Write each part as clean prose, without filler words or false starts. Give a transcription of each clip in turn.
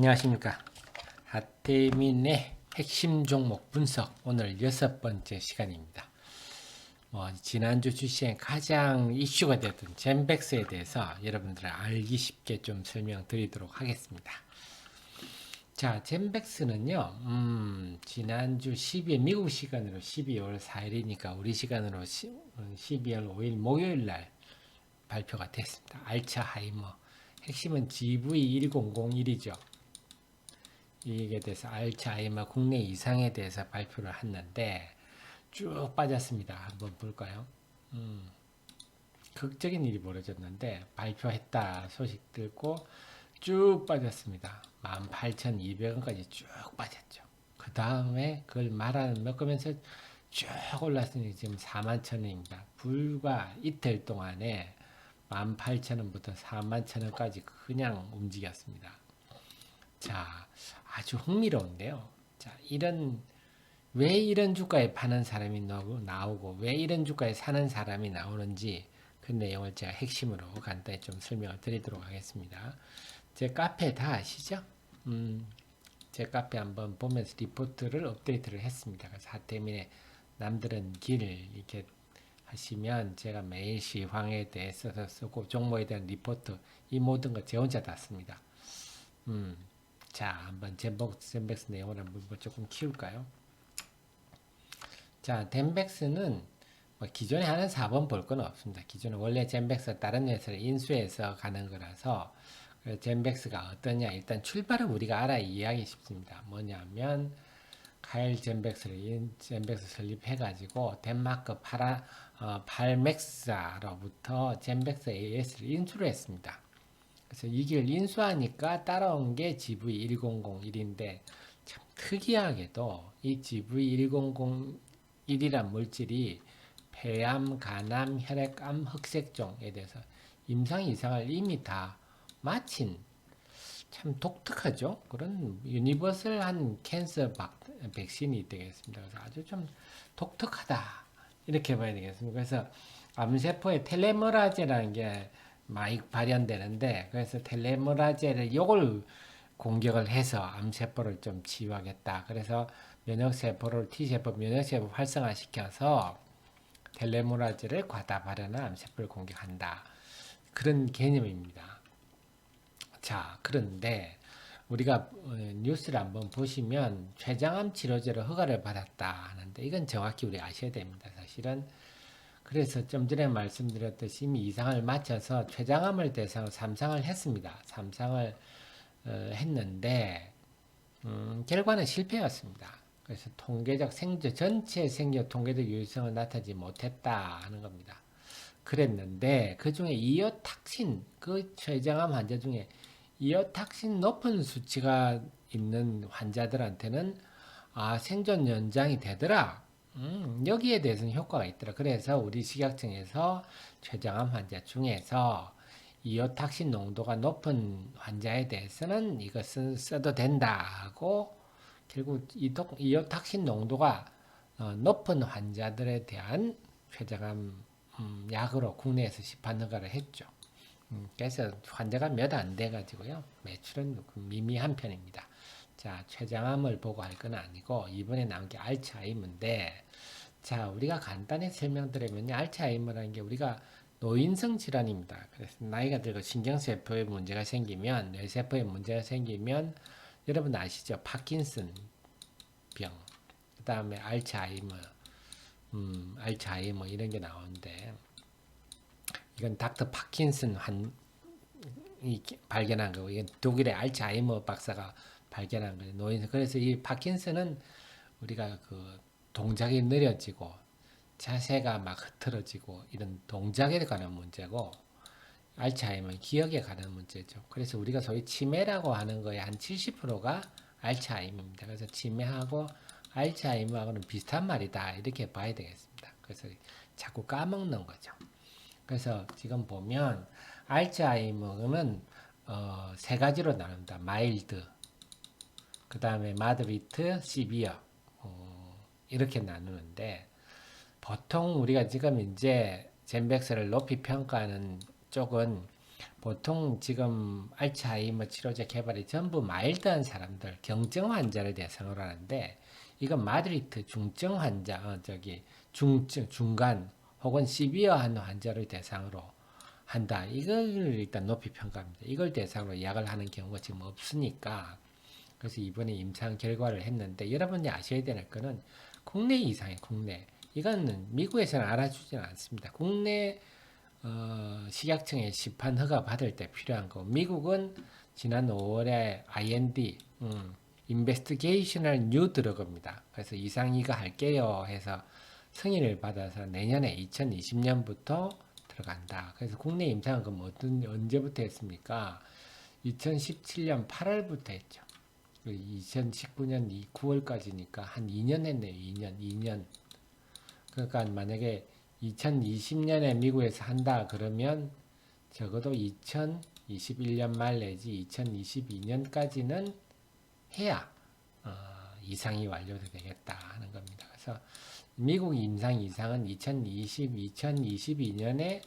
안녕하십니까. 하태민의 핵심 종목 분석 오늘 6번째 시간입니다. 지난주 주시에 가장 이슈가 됐던 젠백스에 대해서 여러분들 알기 쉽게 좀 설명드리도록 하겠습니다. 자, 젠백스는요, 지난주 12일, 미국 시간으로 12월 4일이니까 우리 시간으로 12월 5일 목요일 날 발표가 됐습니다. 알츠하이머. 핵심은 GV1001이죠. 이게 대해서 알츠하이머 국내 이상에 대해서 발표를 했는데 쭉 빠졌습니다. 한번 볼까요? 극적인 일이 벌어졌는데 발표했다 소식 듣고 쭉 빠졌습니다. 18,200원까지 쭉 빠졌죠. 그 다음에 그걸 말하는 먹으면서 쭉 올랐으니 지금 41,000원입니다. 불과 이틀 동안에 18,000원부터 41,000원까지 그냥 움직였습니다. 자, 아주 흥미로운데요. 자, 왜 이런 주가에 파는 사람이 나오고, 왜 이런 주가에 사는 사람이 나오는지 그 내용을 제가 핵심으로 간단히 좀 설명을 드리도록 하겠습니다. 제 카페 다 아시죠? 제 카페 한번 보면서 리포트를 업데이트를 했습니다. 그래서 하태민의 남들은 길 이렇게 하시면 제가 매일 시황에 대해서 쓰고 종목에 대한 리포트 이 모든 거 제 혼자 다 씁니다. 자, 한번 젠백스 내용을 한번 조금 키울까요? 자, 젠백스는 기존에 하는 4번 볼 건 없습니다. 기존에 원래 젠백스가 다른 회사를 인수해서 가는 거라서 젠백스가 어떠냐 일단 출발은 우리가 알아 이해하기 쉽습니다. 뭐냐면 카일 젠백스 설립해가지고 덴마크 발맥사로부터 젠백스 AS를 인수를 했습니다. 그래서 이 길 인수하니까 따라온 게 GV1001인데 참 특이하게도 이 GV1001이란 물질이 폐암, 간암, 혈액암, 흑색종에 대해서 임상 이상을 이미 다 마친 참 독특하죠. 그런 유니버설한 캔서 백신이 되겠습니다. 그래서 아주 좀 독특하다 이렇게 봐야 되겠습니다. 그래서 암세포의 텔레머라제라는 게 많이 발현되는데 그래서 텔레머라제를 요걸 공격을 해서 암세포를 좀 치유하겠다. 그래서 면역세포를 T세포 면역세포 활성화시켜서 텔레모라제를 과다 발현한 암세포를 공격한다. 그런 개념입니다. 자, 그런데 우리가 뉴스를 한번 보시면 췌장암 치료제로 허가를 받았다 하는데 이건 정확히 우리 아셔야 됩니다. 사실은 그래서 좀 전에 말씀드렸듯이 이미 2상을 마쳐서 췌장암을 대상으로 3상을 했습니다. 3상을 했는데 결과는 실패였습니다. 그래서 전체 생존 통계적 유효성을 나타내지 못했다 하는 겁니다. 그랬는데 그 중에 이어탁신 그 췌장암 환자 중에 이어탁신 높은 수치가 있는 환자들한테는 생존 연장이 되더라. 여기에 대해서는 효과가 있더라. 그래서 우리 식약청에서 췌장암 환자 중에서 이어탁신 농도가 높은 환자에 대해서는 이것은 써도 된다 하고 결국 이어탁신 농도가 높은 환자들에 대한 췌장암 약으로 국내에서 시판 허가를 했죠. 그래서 환자가 몇 안 돼가지고요. 매출은 미미한 편입니다. 자, 췌장암을 보고 할 건 아니고 이번에 나온 게 알츠하이머인데 자, 우리가 간단히 설명드리면 알츠하이머라는 게 우리가 노인성 질환입니다. 그래서 나이가 들고 신경세포에 문제가 생기면 뇌세포에 문제가 생기면 여러분 아시죠? 파킨슨 병, 그 다음에 알츠하이머 이런 게 나오는데 이건 닥터 파킨슨 발견한 거고 이건 독일의 알츠하이머 박사가 발견한 거예요. 노인 그래서 이 파킨슨은 우리가 그 동작이 느려지고 자세가 막 흐트러지고 이런 동작에 관한 문제고 알츠하이머는 기억에 관한 문제죠. 그래서 우리가 소위 치매라고 하는 거의 한 70%가 알츠하이머입니다. 그래서 치매하고 알츠하이머하고는 비슷한 말이다 이렇게 봐야 되겠습니다. 그래서 자꾸 까먹는 거죠. 그래서 지금 보면 알츠하이머는 세 가지로 나눈다. 마일드, 그 다음에 마드리트, 시비어 이렇게 나누는데 보통 우리가 지금 이제 젠백스를 높이 평가하는 쪽은 보통 지금 알츠하이머 치료제 개발이 전부 마일드한 사람들, 경증 환자를 대상으로 하는데 이건 마드리트 중증 환자, 중증, 중간 혹은 시비어한 환자를 대상으로 한다. 이걸 일단 높이 평가합니다. 이걸 대상으로 예약을 하는 경우가 지금 없으니까 그래서 이번에 임상 결과를 했는데 여러분이 아셔야 되는 거는 국내 이상의 국내. 이건 미국에서는 알아주지는 않습니다. 국내 식약청에 시판 허가 받을 때 필요한 거. 미국은 지난 5월에 IND, Investigational New Drug입니다. 그래서 이상 이거 할게요 해서 승인을 받아서 내년에 2020년부터 들어간다. 그래서 국내 임상은 그럼 언제부터 했습니까? 2017년 8월부터 했죠. 2019년 9월까지니까 한 2년 했네요. 2년. 그러니까 만약에 2020년에 미국에서 한다 그러면 적어도 2021년 말 내지 2022년까지는 해야 이상이 완료되겠다 하는 겁니다. 그래서 미국 임상 이상은 2022년에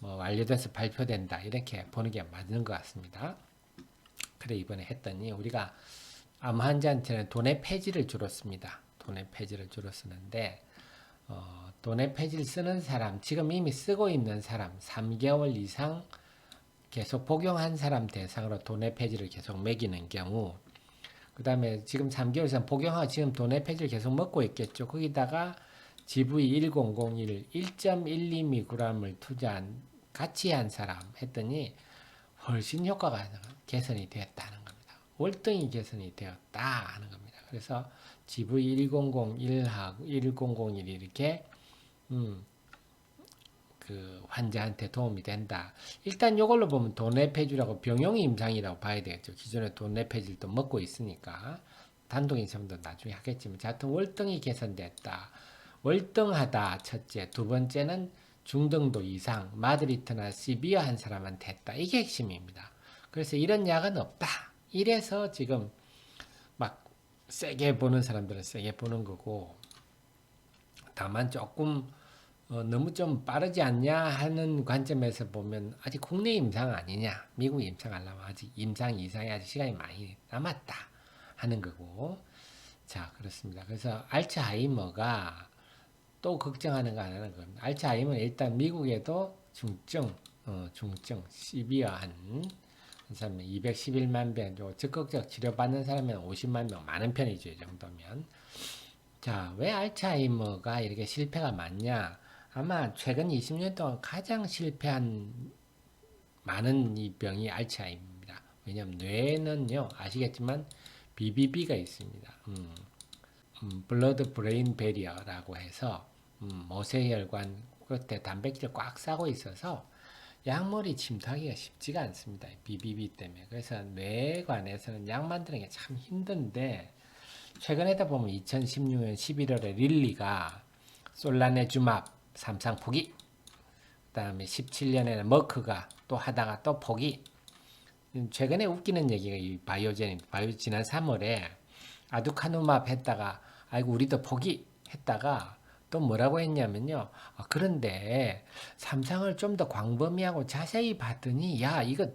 완료돼서 발표된다 이렇게 보는 게 맞는 것 같습니다. 그래 이번에 했더니 우리가 암 환자한테는 돈의 폐지를 주로 씁니다. 돈의 폐지를 주로 쓰는데 돈의 폐지를 쓰는 사람, 지금 이미 쓰고 있는 사람, 3개월 이상 계속 복용한 사람 대상으로 돈의 폐지를 계속 매기는 경우, 그 다음에 지금 3개월 이상 복용하고 지금 돈의 폐지를 계속 먹고 있겠죠. 거기다가 GV1001 1.12mg을 투자한 같이 한 사람 했더니 훨씬 효과가 개선이 되었다는 겁니다. 월등히 개선이 되었다 하는 겁니다. 그래서 GV1001하고 1001이 이렇게 그 환자한테 도움이 된다. 일단 이걸로 보면 돈내폐주라고 병용 임상이라고 봐야 되겠죠. 기존에 돈내폐주를 또 먹고 있으니까 단독 임상도 나중에 하겠지만, 하여튼 월등히 개선됐다. 월등하다 첫째, 두 번째는 중등도 이상, 마드리트나 시비어 한 사람한테 했다. 이게 핵심입니다. 그래서 이런 약은 없다. 이래서 지금 막 세게 보는 사람들은 세게 보는 거고, 다만 조금 너무 좀 빠르지 않냐 하는 관점에서 보면 아직 국내 임상 아니냐, 미국 임상 하려면 아직 임상 이상이 아직 시간이 많이 남았다 하는 거고. 자, 그렇습니다. 그래서 알츠하이머가 또 걱정하는 거 하나는 겁니다. 알츠하이머는 일단 미국에도 중증 시비어한 사람 211만 명, 적극적 치료받는 사람은 50만 명, 많은 편이죠. 이 정도면. 자, 왜 알츠하이머가 이렇게 실패가 많냐? 아마 최근 20년 동안 가장 실패한 많은 이 병이 알츠하이머입니다. 왜냐하면 뇌는요, 아시겠지만 BBB가 있습니다. 블러드 브레인 베리어라고 해서 모세혈관 끝에 단백질을 꽉 싸고 있어서 약물이 침투하기가 쉽지가 않습니다. BBB 때문에. 그래서 뇌관에서는 약 만드는 게 참 힘든데, 최근에다 보면 2016년 11월에 릴리가 솔라네주맙 3상 포기, 그 다음에 17년에는 머크가 또 하다가 또 포기. 최근에 웃기는 얘기가 이 바이오젠 지난 3월에 아두카누맙 했다가 아이고 우리도 포기 했다가 또 뭐라고 했냐면요. 그런데 삼상을 좀 더 광범위하고 자세히 봤더니 야 이거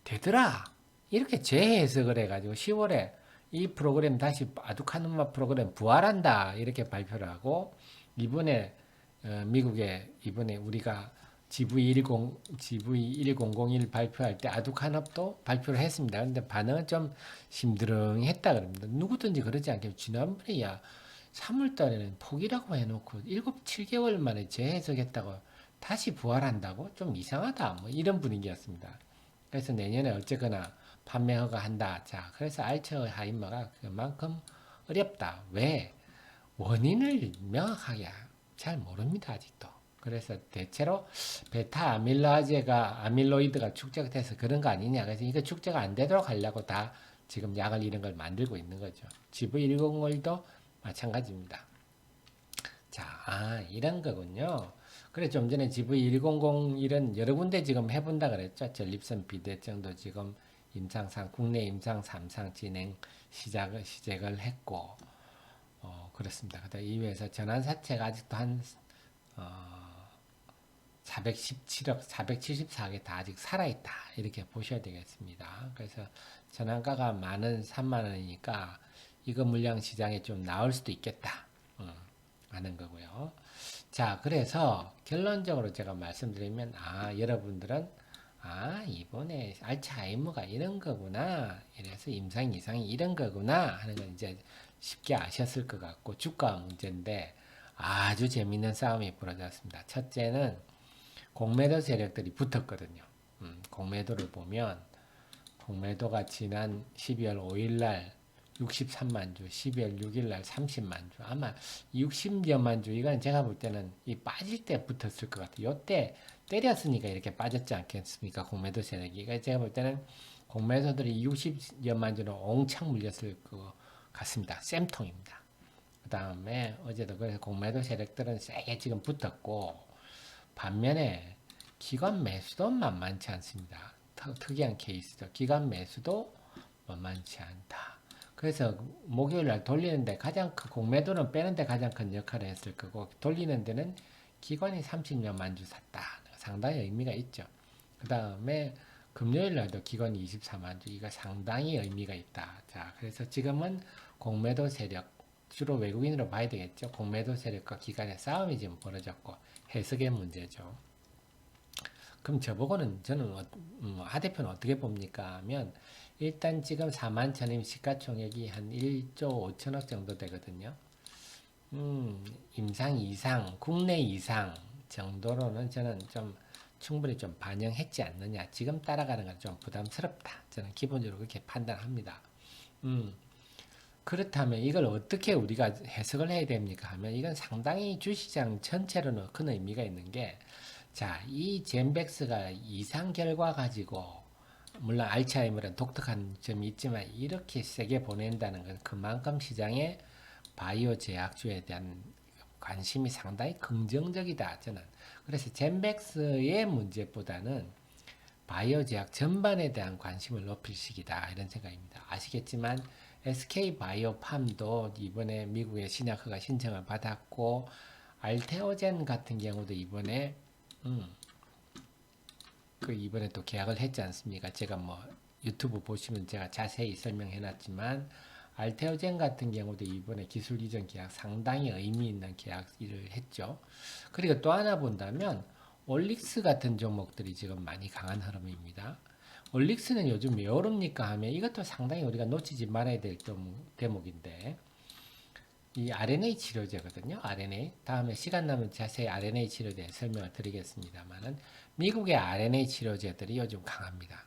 되더라 이렇게 재해석을 해가지고 10월에 이 프로그램 다시 아두카누마 프로그램 부활한다 이렇게 발표를 하고, 이번에 미국에 이번에 우리가 GV1001 발표할 때 아두카납도 발표를 했습니다. 근데 반응은 좀 심드렁했다 그럽니다. 누구든지 그러지 않겠죠. 지난번에 야 3월 달에는 포기라고 해놓고 7, 7개월 만에 재해석했다고 다시 부활한다고? 좀 이상하다. 뭐 이런 분위기였습니다. 그래서 내년에 어쨌거나 판매 허가한다. 자, 그래서 알츠하이머가 그만큼 어렵다. 왜? 원인을 명확하게 잘 모릅니다. 아직도. 그래서 대체로 베타 아밀로이드가 축제가 돼서 그런 거 아니냐. 그래서 이거 축제가 안 되도록 하려고 다 지금 약을 이런 걸 만들고 있는 거죠. GV101도 마찬가지입니다. 자, 이런 거군요. 그래, 좀 전에 GV1001은 여러 군데 지금 해본다 그랬죠. 전립선 비대증도 지금 국내 임상 3상 진행 시작을 했고, 그렇습니다. 그다음 이외에서 전환사체가 아직도 한, 417억, 474개 다 아직 살아있다. 이렇게 보셔야 되겠습니다. 그래서 전환가가 많은 3만 원이니까 이거 물량 시장에 좀 나올 수도 있겠다. 하는 거고요. 자, 그래서 결론적으로 제가 말씀드리면, 여러분들은, 이번에 알츠하이머가 이런 거구나. 이래서 임상 이상이 이런 거구나. 하는 건 이제 쉽게 아셨을 것 같고, 주가 문제인데 아주 재밌는 싸움이 벌어졌습니다. 첫째는 공매도 세력들이 붙었거든요. 공매도를 보면, 공매도가 지난 12월 5일 날 63만 주, 12월 6일 날 30만 주, 아마 60여만 주, 이건 제가 볼 때는 이 빠질 때 붙었을 것 같아요. 요때 때렸으니까 이렇게 빠졌지 않겠습니까? 공매도 세력이. 그러니까 제가 볼 때는 공매도들이 60여만 주는 옹창 물렸을 것 같습니다. 쌤통입니다. 그 다음에 어제도 그래서 공매도 세력들은 세게 지금 붙었고, 반면에 기관 매수도 만만치 않습니다. 특이한 케이스죠. 기관 매수도 만만치 않다. 그래서 목요일 날 돌리는데 가장 큰 공매도는 빼는데 가장 큰 역할을 했을 거고, 돌리는 데는 기관이 30여만 주 샀다. 상당히 의미가 있죠. 그 다음에 금요일 날도 기관이 24만 주, 이거 상당히 의미가 있다. 자, 그래서 지금은 공매도 세력, 주로 외국인으로 봐야 되겠죠. 공매도 세력과 기관의 싸움이 지금 벌어졌고, 해석의 문제죠. 그럼 저보고는 저는 하 대표는 어떻게 봅니까? 하면 일단 지금 4만 천임 시가총액이 한 1조 5천억 정도 되거든요. 임상 이상, 국내 이상 정도로는 저는 좀 충분히 좀 반영했지 않느냐. 지금 따라가는 건 좀 부담스럽다. 저는 기본적으로 그렇게 판단합니다. 그렇다면 이걸 어떻게 우리가 해석을 해야 됩니까? 하면 이건 상당히 주시장 전체로는 큰 의미가 있는 게, 자, 이 젠백스가 이상 결과 가지고, 물론 알츠하이머는 독특한 점이 있지만 이렇게 세게 보낸다는 건 그만큼 시장에 바이오 제약주에 대한 관심이 상당히 긍정적이다. 저는 그래서 젠백스의 문제보다는 바이오 제약 전반에 대한 관심을 높일 시기다, 이런 생각입니다. 아시겠지만 SK 바이오팜도 이번에 미국의 신약허가 신청을 받았고, 알테오젠 같은 경우도 이번에 이번에 또 계약을 했지 않습니까? 제가 뭐 유튜브 보시면 제가 자세히 설명해 놨지만, 알테오젠 같은 경우도 이번에 기술 이전 계약 상당히 의미 있는 계약을 했죠. 그리고 또 하나 본다면 올릭스 같은 종목들이 지금 많이 강한 흐름입니다. 올릭스는 요즘 왜 오릅니까 하면 이것도 상당히 우리가 놓치지 말아야 될 대목인데, 이 RNA 치료제거든요. RNA. 다음에 시간 나면 자세히 RNA 치료제 설명을 드리겠습니다만은, 미국의 RNA 치료제들이 요즘 강합니다.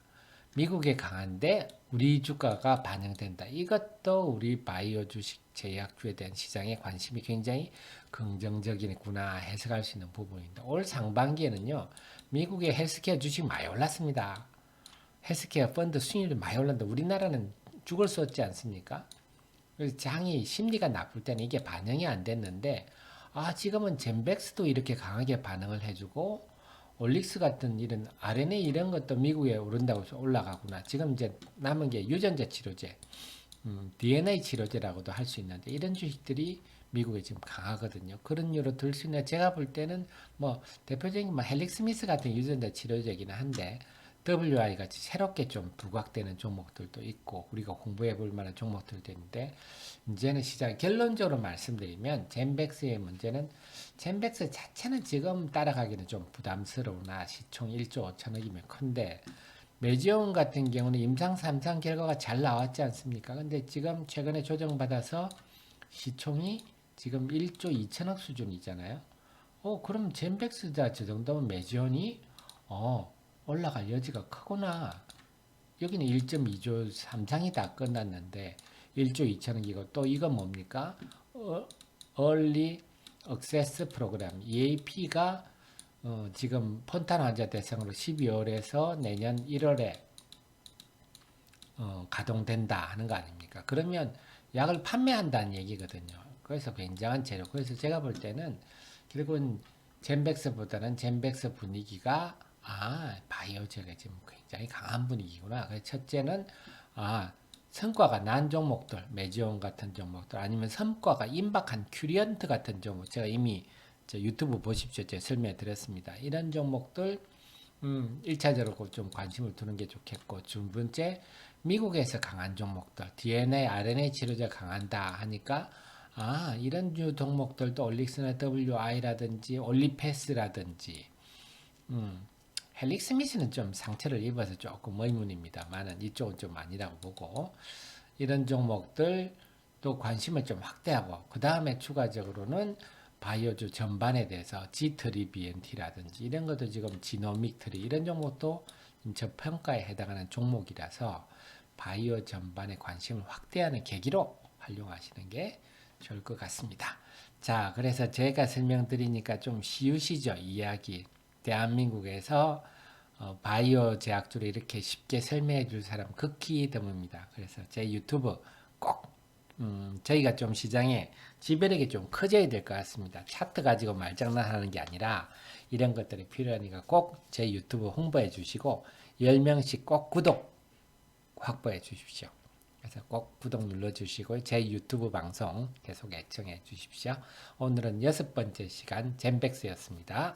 미국에 강한데 우리 주가가 반영된다. 이것도 우리 바이오 주식 제약주에 대한 시장의 관심이 굉장히 긍정적이구나 해석할 수 있는 부분입니다. 올 상반기에는요, 미국의 헬스케어 주식 많이 올랐습니다. 헬스케어 펀드 수익률이 많이 올랐는데 우리나라는 죽을 수 없지 않습니까? 그래서 장이 심리가 나쁠 때는 이게 반영이 안 됐는데, 지금은 젠백스도 이렇게 강하게 반응을 해주고, 올릭스 같은 이런 RNA 이런 것도 미국에 오른다고 해서 올라가구나. 지금 이제 남은 게 유전자 치료제, DNA 치료제라고도 할 수 있는데, 이런 주식들이 미국에 지금 강하거든요. 그런 이유로 들 수 있는, 제가 볼 때는 뭐 대표적인 뭐 헬릭스미스 같은 유전자 치료제이긴 한데, WI 같이 새롭게 좀 부각되는 종목들도 있고, 우리가 공부해 볼 만한 종목들도 있는데, 이제는 시장 결론적으로 말씀드리면, 젠백스의 문제는, 젠백스 자체는 지금 따라가기는 좀 부담스러우나 시총 1조 5천억이면 큰데, 메지온 같은 경우는 임상 3상 결과가 잘 나왔지 않습니까? 근데 지금 최근에 조정받아서 시총이 지금 1조 2천억 수준이잖아요. 그럼 젠백스자 저 정도면 메지온이 올라갈 여지가 크구나. 여기는 1.2조 3상이 다 끝났는데 1조 2천억이고, 또 이건 뭡니까? Early Access Program, EAP가 지금 폰탄 환자 대상으로 12월에서 내년 1월에 가동된다 하는 거 아닙니까? 그러면 약을 판매한다는 얘기거든요. 그래서 굉장한 재료. 그래서 제가 볼 때는 결국은 젠백스보다는 젠백스 분위기가, 바이오제가 지금 굉장히 강한 분위기구나. 그래서 첫째는, 성과가 난 종목들, 메지온 같은 종목들, 아니면 성과가 임박한 큐리언트 같은 종목, 제가 이미 저 유튜브 보십시오. 제가 설명해 드렸습니다. 이런 종목들 1차적으로 좀 관심을 두는 게 좋겠고, 두 번째, 미국에서 강한 종목들, DNA, RNA 치료제 강한다 하니까, 이런 주 종목들도 올릭스나 WI라든지 올리패스라든지, 헬릭스 미스는 좀 상처를 입어서 조금 의문입니다만은 이쪽은 좀 아니라고 보고, 이런 종목들 또 관심을 좀 확대하고, 그 다음에 추가적으로는 바이오주 전반에 대해서 G3BNT라든지 이런 것도 지금 지노믹 트리 이런 종목도 저평가에 해당하는 종목이라서 바이오 전반에 관심을 확대하는 계기로 활용하시는 게 좋을 것 같습니다. 자, 그래서 제가 설명드리니까 좀 쉬우시죠? 이야기. 대한민국에서 바이오 제약주를 이렇게 쉽게 설명해 줄 사람 극히 드뭅니다. 그래서 제 유튜브 꼭 저희가 좀 시장에 지배력이 좀 커져야 될 것 같습니다. 차트 가지고 말장난하는 게 아니라 이런 것들이 필요하니까 꼭 제 유튜브 홍보해 주시고 10명씩 꼭 구독 확보해 주십시오. 그래서 꼭 구독 눌러 주시고 제 유튜브 방송 계속 애청해 주십시오. 오늘은 6번째 시간 젠백스였습니다.